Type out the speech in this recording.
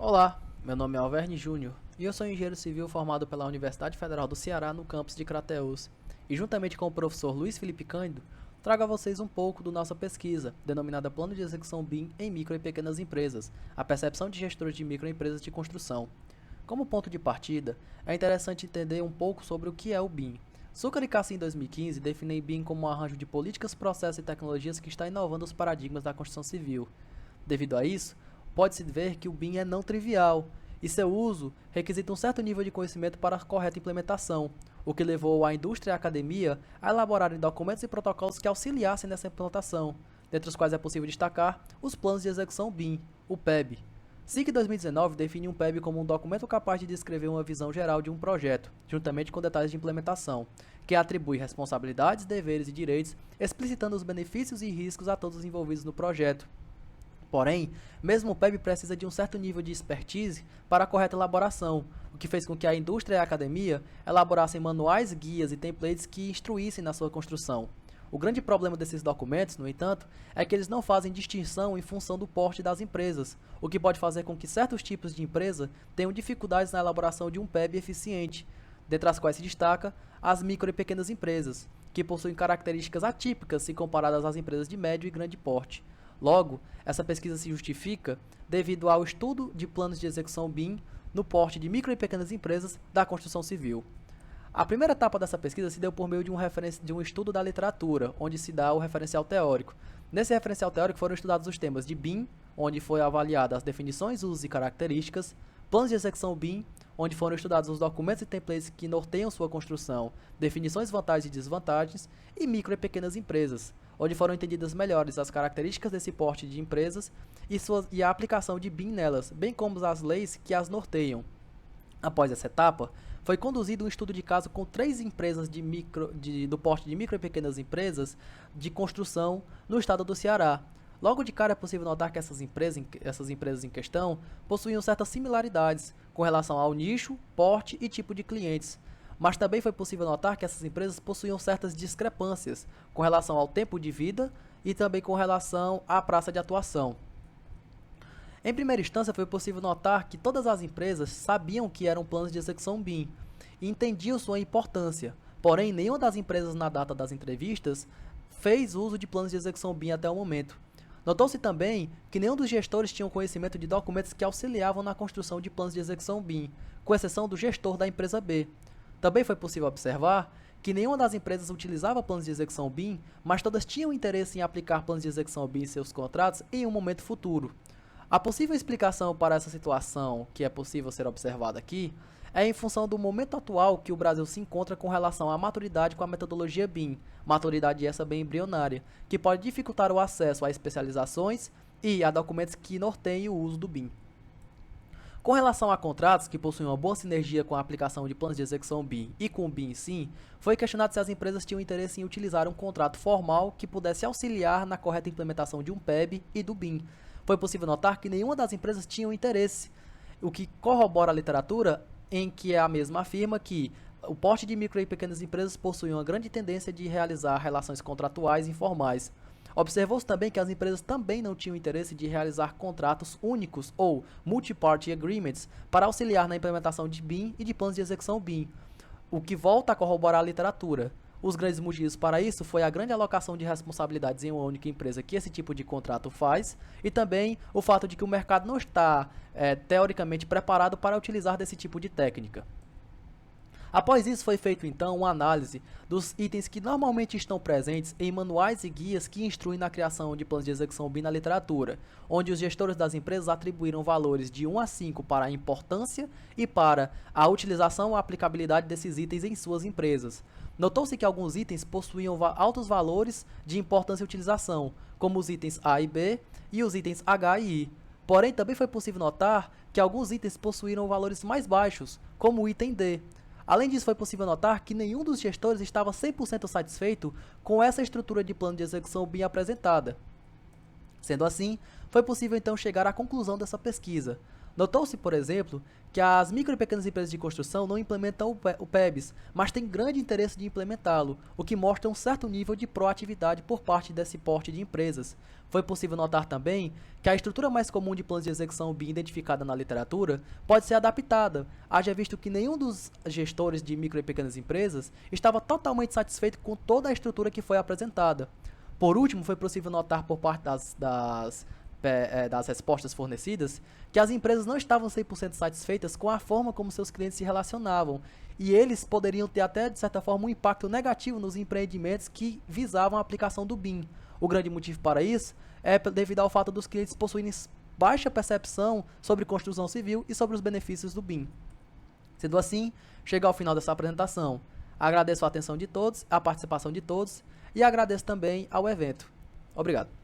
Olá, meu nome é Alverne Júnior e eu sou engenheiro civil formado pela Universidade Federal do Ceará no campus de Crateús e juntamente com o professor Luiz Felipe Cândido, trago a vocês um pouco da nossa pesquisa, denominada Plano de Execução BIM em Micro e Pequenas Empresas, a percepção de gestores de microempresas de construção. Como ponto de partida, é interessante entender um pouco sobre o que é o BIM. Zucker e Cassim, em 2015, definem BIM como um arranjo de políticas, processos e tecnologias que está inovando os paradigmas da construção civil. Devido a isso, pode-se ver que o BIM é não trivial, e seu uso requisita um certo nível de conhecimento para a correta implementação, o que levou a indústria e a academia a elaborarem documentos e protocolos que auxiliassem nessa implantação, dentre os quais é possível destacar os Planos de Execução BIM, o PEB. SIC 2019 define um PEB como um documento capaz de descrever uma visão geral de um projeto, juntamente com detalhes de implementação, que atribui responsabilidades, deveres e direitos, explicitando os benefícios e riscos a todos os envolvidos no projeto. Porém, mesmo o PEB precisa de um certo nível de expertise para a correta elaboração, o que fez com que a indústria e a academia elaborassem manuais, guias e templates que instruíssem na sua construção. O grande problema desses documentos, no entanto, é que eles não fazem distinção em função do porte das empresas, o que pode fazer com que certos tipos de empresa tenham dificuldades na elaboração de um PEB eficiente, dentre as quais se destaca as micro e pequenas empresas, que possuem características atípicas se comparadas às empresas de médio e grande porte. Logo, essa pesquisa se justifica devido ao estudo de planos de execução BIM no porte de micro e pequenas empresas da construção civil. A primeira etapa dessa pesquisa se deu por meio de um estudo da literatura, onde se dá o referencial teórico. Nesse referencial teórico foram estudados os temas de BIM, onde foi avaliada as definições, usos e características, planos de execução BIM, onde foram estudados os documentos e templates que norteiam sua construção, definições, vantagens e desvantagens, e micro e pequenas empresas, onde foram entendidas melhores as características desse porte de empresas e a aplicação de BIM nelas, bem como as leis que as norteiam. Após essa etapa, foi conduzido um estudo de caso com 3 empresas do porte de micro e pequenas empresas de construção no estado do Ceará. Logo de cara é possível notar que essas empresas em questão possuíam certas similaridades com relação ao nicho, porte e tipo de clientes. Mas também foi possível notar que essas empresas possuíam certas discrepâncias com relação ao tempo de vida e também com relação à praça de atuação. Em primeira instância, foi possível notar que todas as empresas sabiam que eram planos de execução BIM e entendiam sua importância, porém nenhuma das empresas na data das entrevistas fez uso de planos de execução BIM até o momento. Notou-se também que nenhum dos gestores tinha conhecimento de documentos que auxiliavam na construção de planos de execução BIM, com exceção do gestor da empresa B. Também foi possível observar que nenhuma das empresas utilizava planos de execução BIM, mas todas tinham interesse em aplicar planos de execução BIM em seus contratos em um momento futuro. A possível explicação para essa situação, que é possível ser observada aqui, é em função do momento atual que o Brasil se encontra com relação à maturidade com a metodologia BIM, maturidade essa bem embrionária, que pode dificultar o acesso a especializações e a documentos que norteiem o uso do BIM. Com relação a contratos que possuem uma boa sinergia com a aplicação de planos de execução BIM e com o BIM em si, foi questionado se as empresas tinham interesse em utilizar um contrato formal que pudesse auxiliar na correta implementação de um PEB e do BIM. Foi possível notar que nenhuma das empresas tinha interesse, o que corrobora a literatura em que a mesma afirma que o porte de micro e pequenas empresas possui uma grande tendência de realizar relações contratuais informais. Observou-se também que as empresas também não tinham interesse de realizar contratos únicos ou multi-party agreements para auxiliar na implementação de BIM e de planos de execução BIM, o que volta a corroborar a literatura. Os grandes motivos para isso foi a grande alocação de responsabilidades em uma única empresa que esse tipo de contrato faz e também o fato de que o mercado não está teoricamente preparado para utilizar desse tipo de técnica. Após isso foi feito então uma análise dos itens que normalmente estão presentes em manuais e guias que instruem na criação de planos de execução BIM na literatura, onde os gestores das empresas atribuíram valores de 1 a 5 para a importância e para a utilização ou aplicabilidade desses itens em suas empresas. Notou-se que alguns itens possuíam altos valores de importância e utilização, como os itens A e B e os itens H e I. Porém, também foi possível notar que alguns itens possuíram valores mais baixos, como o item D. Além disso, foi possível notar que nenhum dos gestores estava 100% satisfeito com essa estrutura de plano de execução BIM apresentada. Sendo assim, foi possível então chegar à conclusão dessa pesquisa. Notou-se, por exemplo, que as micro e pequenas empresas de construção não implementam o PEBs, mas têm grande interesse de implementá-lo, o que mostra um certo nível de proatividade por parte desse porte de empresas. Foi possível notar também que a estrutura mais comum de planos de execução BIM identificada na literatura pode ser adaptada, haja visto que nenhum dos gestores de micro e pequenas empresas estava totalmente satisfeito com toda a estrutura que foi apresentada. Por último, foi possível notar por parte das respostas fornecidas, que as empresas não estavam 100% satisfeitas com a forma como seus clientes se relacionavam, e eles poderiam ter até, de certa forma, um impacto negativo nos empreendimentos que visavam a aplicação do BIM. O grande motivo para isso é devido ao fato dos clientes possuírem baixa percepção sobre construção civil e sobre os benefícios do BIM. Sendo assim, chega ao final dessa apresentação. Agradeço a atenção de todos, a participação de todos, e agradeço também ao evento. Obrigado.